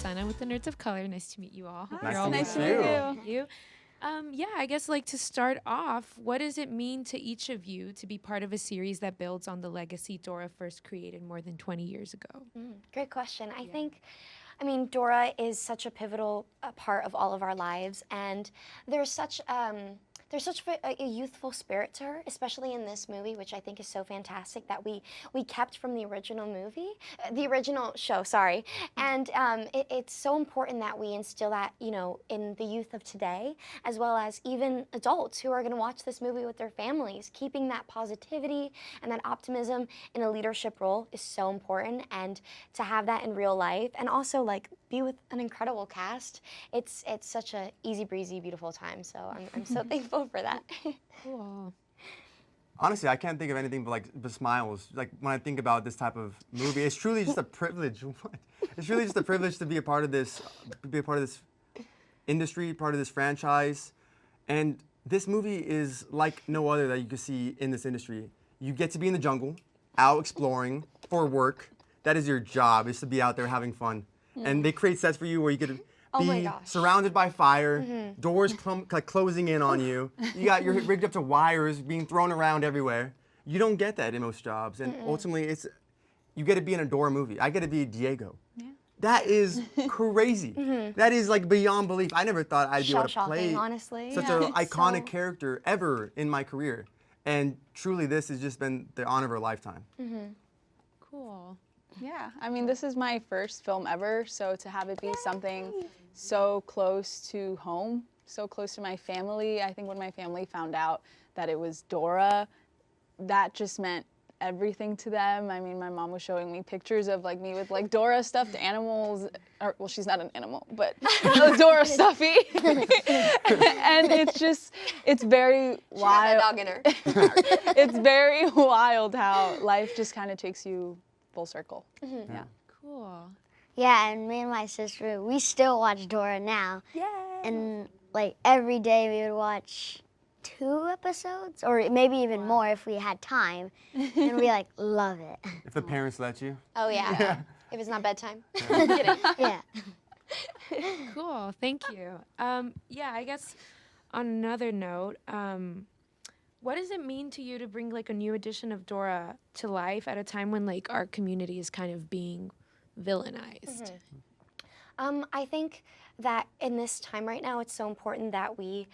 Roxana with the Nerds of Color. Nice to meet you all. Nice You're all to meet well. you. Thank you. Yeah, I guess like to start off, what does it mean to each of you to be part of a series that builds on the legacy Dora first created more than 20 years ago? Great question. I mean, Dora is such a pivotal part of all of our lives, and there's such a youthful spirit to her, especially in this movie, which I think is so fantastic that we kept from the original movie, the original show, sorry. And it's so important that we instill that, you know, in the youth of today, as well as even adults who are going to watch this movie with their families. Keeping that positivity and that optimism in a leadership role is so important, and to have that in real life, and also like be with an incredible cast. It's such a easy breezy, beautiful time. So I'm so thankful for that. Cool. Honestly, I can't think of anything but like the smiles. Like when I think about this type of movie, it's truly just a privilege. It's really just a privilege to be a part of this, industry, part of this franchise. And this movie is like no other that you could see in this industry. You get to be in the jungle, out exploring for work. That is your job, is to be out there having fun. And they create sets for you where you get to be surrounded by fire, doors closing in on you. You're rigged up to wires being thrown around everywhere. You don't get that in most jobs. And ultimately, you get to be in a Dora movie. I get to be Diego. Yeah. That is crazy. That is like beyond belief. I never thought I'd be able to play honestly. such an iconic character ever in my career. And truly, this has just been the honor of a lifetime. Cool. Yeah, I mean, this is my first film ever, so to have it be something so close to home, so close to my family. I think when my family found out that it was Dora, that just meant everything to them. I mean, my mom was showing me pictures of like me with like Dora stuffed animals, or well, she's not an animal, but a Dora stuffy. And it's very wild. She had that dog in her. It's very wild how life just kind of takes you full circle. Yeah. Cool. Yeah, and me and my sister, we still watch Dora now. Yay. And like every day we would watch 2 episodes, or maybe even more if we had time. And we like love it. If the parents let you. Oh yeah. If it's not bedtime. Kidding. Yeah. Cool. Thank you. Yeah, I guess on another note, what does it mean to you to bring like a new edition of Dora to life at a time when like our community is kind of being villainized? I think that in this time right now, it's so important that we,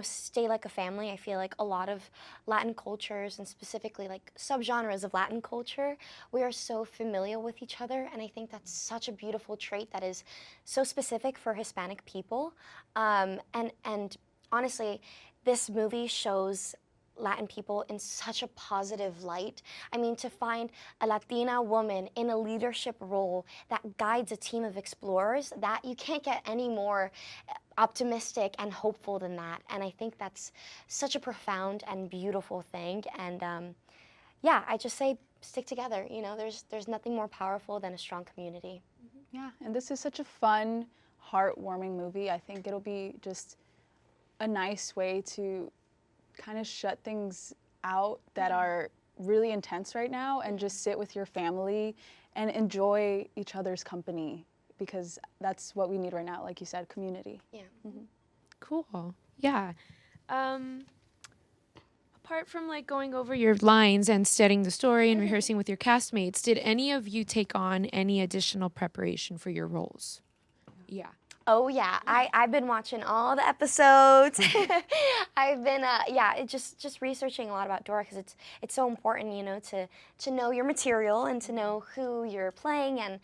stay like a family. I feel like a lot of Latin cultures, and specifically like subgenres of Latin culture, we are so familiar with each other, and I think that's such a beautiful trait that is so specific for Hispanic people. And honestly, this movie shows Latin people in such a positive light. I mean, to find a Latina woman in a leadership role that guides a team of explorers, that you can't get any more optimistic and hopeful than that. And I think that's such a profound and beautiful thing. And I just say stick together. You know, there's nothing more powerful than a strong community. Yeah, and this is such a fun, heartwarming movie. I think it'll be just a nice way to kind of shut things out that are really intense right now and just sit with your family and enjoy each other's company, because that's what we need right now, like you said, community. Yeah. Cool. Yeah. Apart from like going over your lines and studying the story and rehearsing with your castmates, did any of you take on any additional preparation for your roles? Yeah. Oh yeah, I've been watching all the episodes. I've been just researching a lot about Dora, because it's so important, you know, to know your material and to know who you're playing and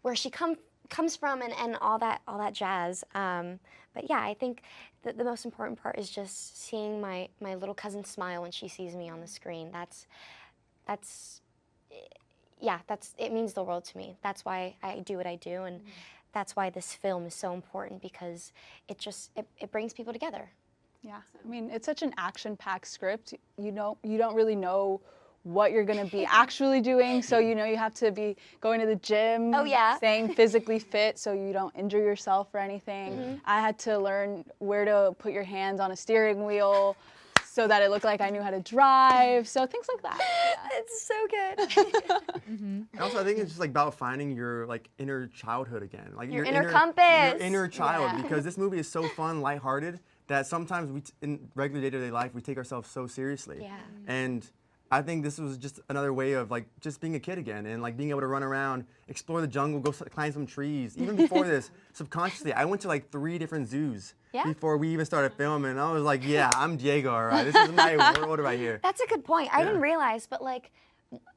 where she comes from and all that jazz. But yeah, I think that the most important part is just seeing my little cousin smile when she sees me on the screen. It means the world to me. That's why I do what I do, and that's why this film is so important, because it brings people together. Yeah, I mean, it's such an action-packed script. You don't really know what you're gonna be actually doing, so you know you have to be going to the gym, staying physically fit so you don't injure yourself or anything. I had to learn where to put your hands on a steering wheel. so that it looked like I knew how to drive. So things like that. Yeah. It's so good. And also, I think it's just like about finding your like inner childhood again, like Your inner compass. your inner child. Yeah. Because this movie is so fun, lighthearted, that sometimes in regular day-to-day life we take ourselves so seriously. Yeah. And I think this was just another way of like just being a kid again and like being able to run around, explore the jungle, go climb some trees. Even before this, subconsciously, I went to like 3 different zoos Yeah. before we even started filming. And I was like, yeah, I'm Diego, all right. This is my world right here. That's a good point. I Yeah. didn't realize, but like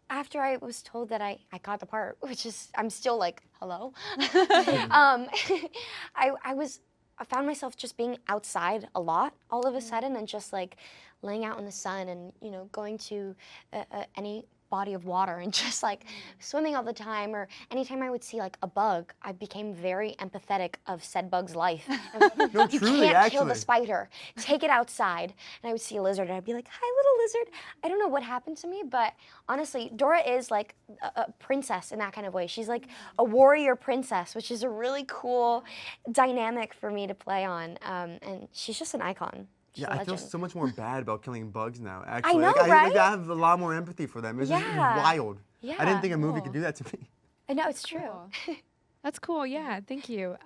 after I was told that I got the part, which is I'm still like, hello. I found myself just being outside a lot all of a sudden and just like laying out in the sun and going to any body of water and just like swimming all the time, or anytime I would see like a bug, I became very empathetic of said bug's life. No, You truly, can't kill actually. the spider. Take it outside. And I would see a lizard and I'd be like, hi, little lizard. I don't know what happened to me, but honestly, Dora is like a princess in that kind of way. She's like a warrior princess, which is a really cool dynamic for me to play on. And she's just an icon. She's Yeah, a I feel legend. so much more bad about killing bugs now, actually. know, like, right? I have a lot more empathy for them. It's just Yeah. wild. I Yeah. didn't think a movie Cool. could do that to me. I know, it's true. Cool. That's cool. Yeah, thank you.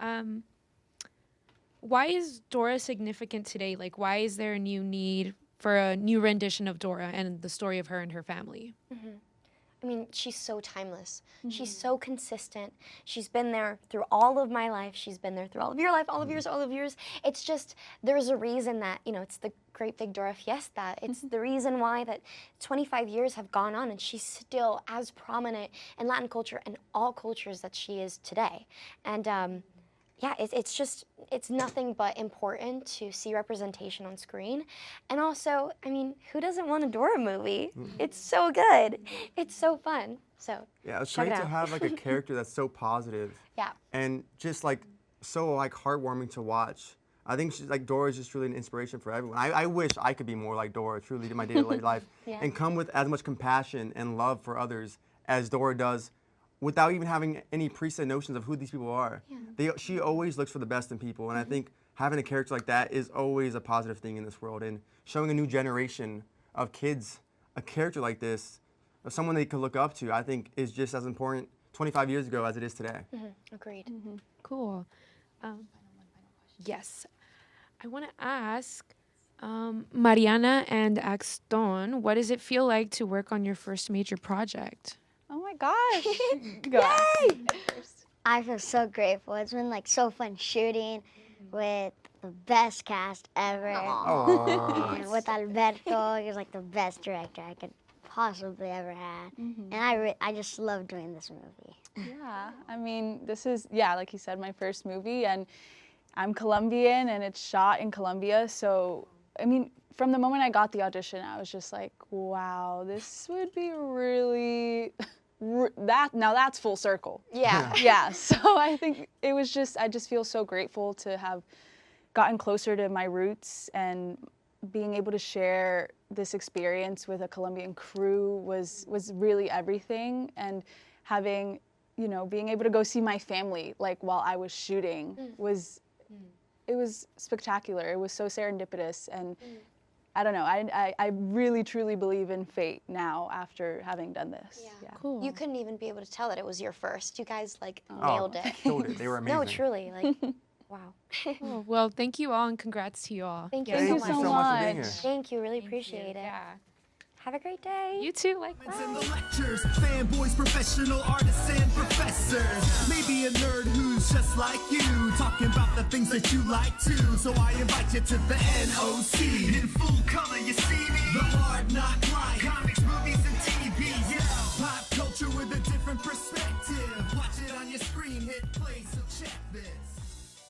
Why is Dora significant today? Like, why is there a new need for a new rendition of Dora and the story of her and her family? I mean, she's so timeless. She's so consistent. She's been there through all of my life. She's been there through all of your life, all of yours, all of yours. It's just, there's a reason that, it's the Great Big Dora Fiesta. It's the reason why that 25 years have gone on and she's still as prominent in Latin culture and all cultures that she is today. And yeah, it's nothing but important to see representation on screen. And also, I mean, who doesn't want a Dora movie? It's so good. It's so fun. So Yeah, it's check great it to out. have like a character that's so positive Yeah. and just like so like heartwarming to watch. I think she's like Dora is just really an inspiration for everyone. I wish I could be more like Dora, truly, in my daily life, Yeah. and come with as much compassion and love for others as Dora does, without even having any preset notions of who these people are. She always looks for the best in people, and I think having a character like that is always a positive thing in this world. And showing a new generation of kids a character like this, of someone they could look up to, I think is just as important 25 years ago as it is today. Agreed. Cool. Yes. I want to ask Mariana and Acston, what does it feel like to work on your first major project? Oh my gosh. Go ahead. I feel so grateful. It's been like so fun shooting with the best cast ever. And with Alberto, he was like the best director I could possibly ever had. And I just love doing this movie. Yeah, I mean, this is, like you said, my first movie, and I'm Colombian, and it's shot in Colombia, so, I mean, from the moment I got the audition, I was just like, wow, this would be really, now that's full circle. Yeah. Yeah, so I think it was just, I just feel so grateful to have gotten closer to my roots, and being able to share this experience with a Colombian crew was really everything. And having, being able to go see my family like while I was shooting it was spectacular. It was so serendipitous, and I don't know, I really truly believe in fate now after having done this. Yeah. Cool. You couldn't even be able to tell that it was your first. You guys like Oh, nailed it. Killed it. They were amazing. No, truly, like, wow. Cool. Well, thank you all and congrats to you all. Thank you Thank so you much. so much for being here. Thank you, really appreciate it. Yeah. Have a great day. You too. Likewise. In the lectures, fanboys, professional artists, and professors. Maybe a nerd who's just like you, talking about the things that you like too. So I invite you to the NOC. In full color, you see me. The Hard Knock